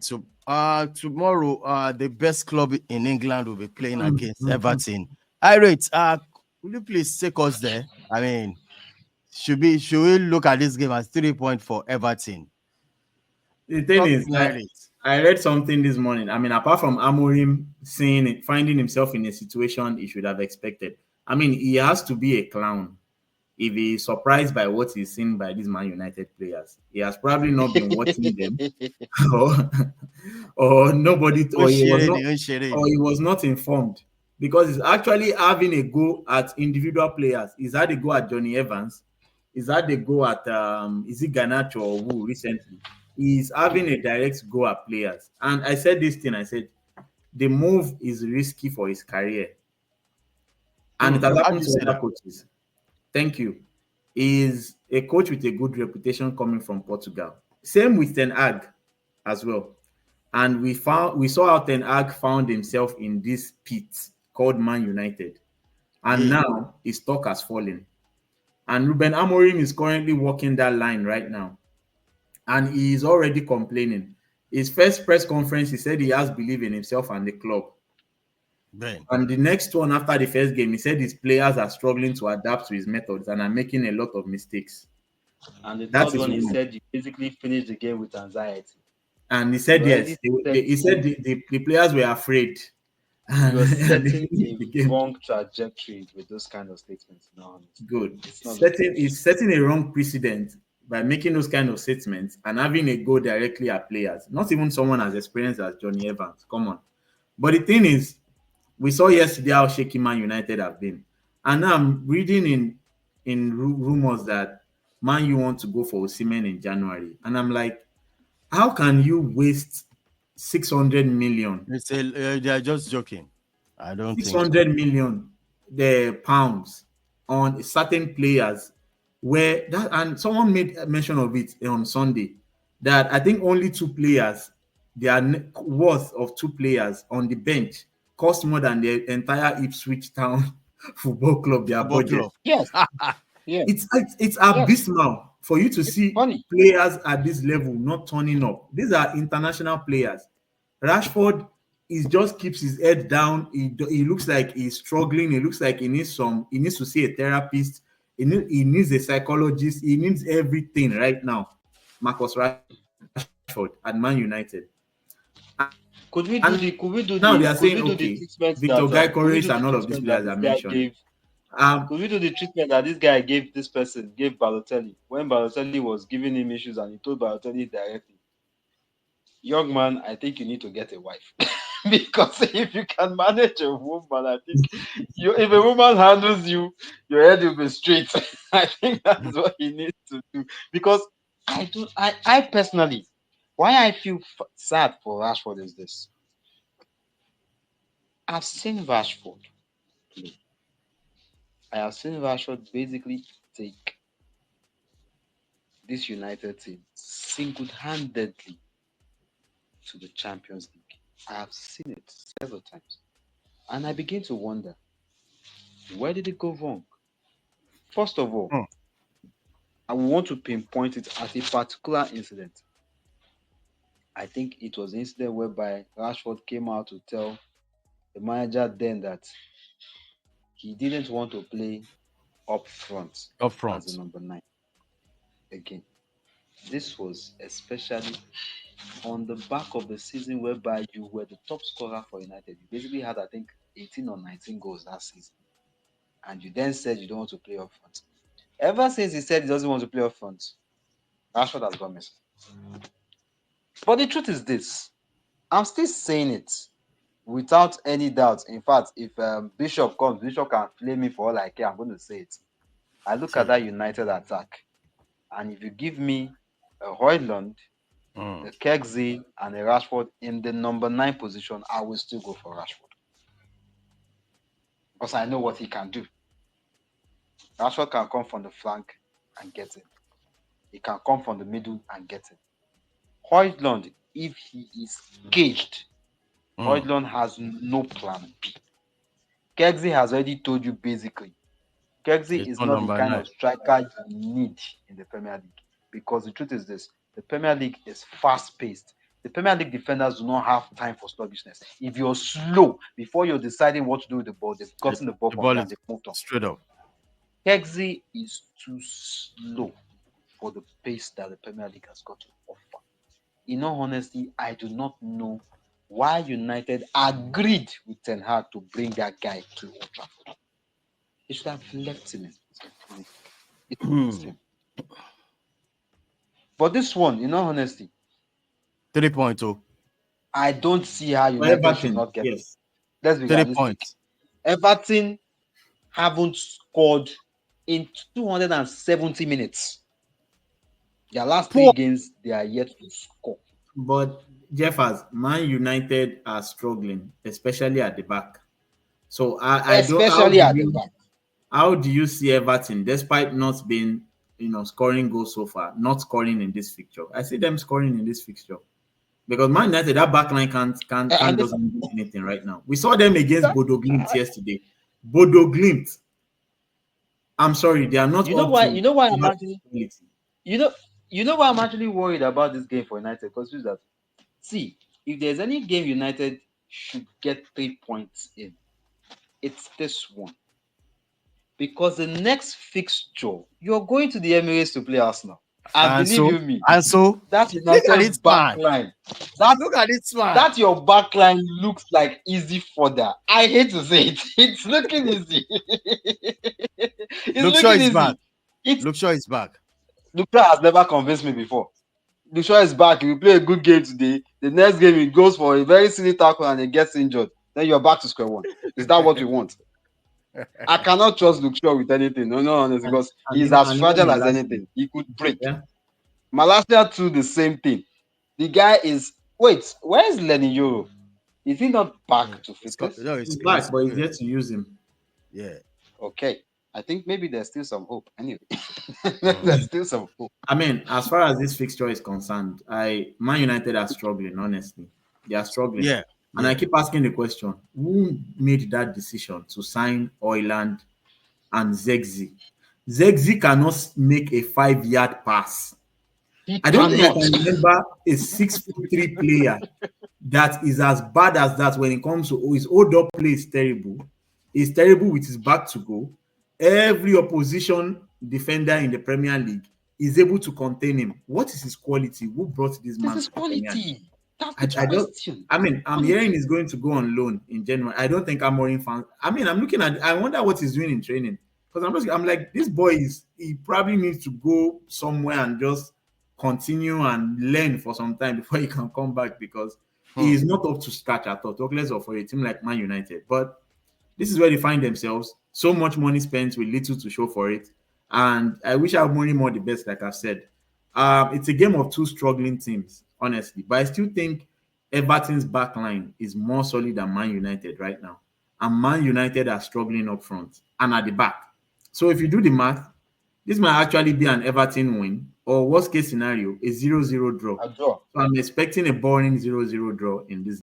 So tomorrow the best club in England will be playing against Everton. I rate will you please take us there? I mean, should we look at this game as 3 point for Everton? The thing Talk to is, me, I rate. I read something this morning. I mean, apart from Amorim seeing it, finding himself in a situation he should have expected. I mean, he has to be a clown if he's surprised by what he's seen by these Man United players. He has probably not been watching them, or or nobody, or he was not informed because he's actually having a go at individual players. He's had a go at Johnny Evans. He's had a go at is it Ganacho or who recently. He's having a direct go at players. And I said this thing. I said the move is risky for his career, and it has How do happened you to say other that? coaches. Thank you. Is a coach with a good reputation coming from Portugal. Same with Ten Hag as well. And we saw how Ten Hag found himself in this pit called Man United. And Yeah. now his stock has fallen. And Ruben Amorim is currently walking that line right now. And he is already complaining. His first press conference, he said he has belief in himself and the club. Ben. And the next one after the first game, he said his players are struggling to adapt to his methods and are making a lot of mistakes. And the That third is one, he one. said you basically finished the game with anxiety. And he You said yes. already He said setting the players were afraid. you're And they setting finished a the game. wrong trajectory with those kind of statements. No, Good. it's not looking good. He's setting a wrong precedent by making those kind of statements and having a go directly at players. Not even someone as experienced as Johnny Evans. Come on. But the thing is, we saw yesterday how shaky Man United have been. And now I'm reading in rumors that Man U want to go for Osimhen in January. And I'm like, how can you waste 600 million They are just joking. I don't six think so. hundred million the pounds on certain players where that and someone made a mention of it on Sunday that I think only two players their worth of two players on the bench cost more than the entire Ipswich Town football club their Football budget. club. Yes, yeah, It's yes. abysmal for you to It's see funny. players at this level not turning up. These are international players. Rashford is just keeps his head down. He looks like he's struggling. He looks like he needs to see a therapist. He needs a psychologist. He needs everything right now. Marcus Rashford at Man United. And Could we now do they are the saying, okay, could we do the Victor treatment that Gyökeres and could all we of do these the players I treatment that this mentioned. guy gave could we do the treatment that this guy gave this person gave Balotelli when Balotelli was giving him issues and he told Balotelli directly, young man, I think you need to get a wife. Because if you can manage a woman, I think you if a woman handles you, your head will be straight. I think that's what he needs to do. Because I personally, why I feel sad for Rashford is this. I've seen Rashford play. I have seen Rashford basically take this United team single-handedly to the Champions League. I have seen it several times. And I begin to wonder, where did it go wrong? First of all, Hmm. I want to pinpoint it at a particular incident. I think it was an incident whereby Rashford came out to tell the manager then that he didn't want to play up front Up as a front. number nine again. This was especially on the back of the season whereby you were the top scorer for United. You basically had, I think, 18 or 19 goals that season. And you then said you don't want to play up front. Ever since he said he doesn't want to play up front, Rashford has gone missing. But the truth is this, I'm still saying it without any doubt. In fact, if Bishop comes, Bishop can flame me for all I care. I'm going to say it. I look at See. that United attack, and if you give me a Hoyland, Hmm. a Kegzy, and a Rashford in the number 9 position, I will still go for Rashford because I know what he can do. Rashford can come from the flank and get it. He can come from the middle and get it. Hoyland, if he is caged, Hmm. Hoyland has no plan B. Kegzy has already told you basically, Kegzy It's is not not the number kind nine. of striker you need in the Premier League because the truth is this: the Premier League is fast-paced. The Premier League defenders do not have time for sluggishness. If you're slow before you're deciding what to do with the ball, they've gotten the ball The from you ball and is they've moved on. straight up. Kegzy is too slow for the pace that the Premier League has got to offer. In all honesty, I do not know why United agreed with Ten Hag to bring that guy to Old Trafford. They should have left him. It cost him. But this one, in all honesty, 3.0. I don't see how For United should Everton, not get it. yes. Let's be 3 realistic. points. Everton haven't scored in 270 minutes. Their last Poor. 3 games, they are yet to score. But Jeffers, Man United are struggling, especially at the back. So I don't. Especially at the back. How do you see Everton, despite not being, scoring goals so far, not scoring in this fixture? I see them scoring in this fixture because Man United, that backline can't doesn't do anything right now. We saw them against Bodo Glimt yesterday. Bodo Glimt. I'm sorry, they are not. You know up why? to You know why I'm that actually. quality. You know why I'm actually worried about this game for United? Because that, see, if there's any game United should get 3 points in, it's this one. Because the next fixture, you're going to the Emirates to play Arsenal. And believe you me, and so that look at United this man. backline, Look at this man. that your backline looks like easy fodder. I hate to say it. It's looking easy. It's Luke Shaw looking is easy. back. It's Luke Shaw is back. Luke Shaw has never convinced me before. Luke Shaw is back. He will play a good game today. The next game he goes for a very silly tackle and he gets injured. Then you're back to square one. Is that what we want? I cannot trust Luke Shaw with anything. No, honestly, because he's as fragile as anything. He could break. Yeah. Malasia too, the same thing. The guy is. Wait, where is Lenny Euro? Is he not back to fitness? No, He's back, but he's yet to use him. Yeah. Okay. I think maybe there's still some hope. Anyway, there's still some hope. I mean, as far as this fixture is concerned, Man United are struggling, honestly. They are struggling. Yeah. And I keep asking the question, who made that decision to sign Oyland and Zegzi? Zegzi cannot make a 5-yard pass. I don't think I can remember a 6'3" player that is as bad as that when it comes to his hold up play is terrible. He's terrible with his back to goal. Every opposition defender in the Premier League is able to contain him. What is his quality? Who brought this man? This is quality. That's the I don't. question. I mean, I'm hearing he's going to go on loan in January. I don't think Amorim fans. I mean, I'm looking at. I wonder what he's doing in training because I'm like, this boy he probably needs to go somewhere and just continue and learn for some time before he can come back because he is not up to scratch at all. Talk less of for a team like Man United. But this is where they find themselves. So much money spent with little to show for it. And I wish Amorim all the best, like I've said. It's a game of two struggling teams, honestly. But I still think Everton's backline is more solid than Man United right now. And Man United are struggling up front and at the back. So if you do the math, this might actually be an Everton win or worst case scenario, a 0-0 draw. A draw. So I'm expecting a boring 0-0 draw in this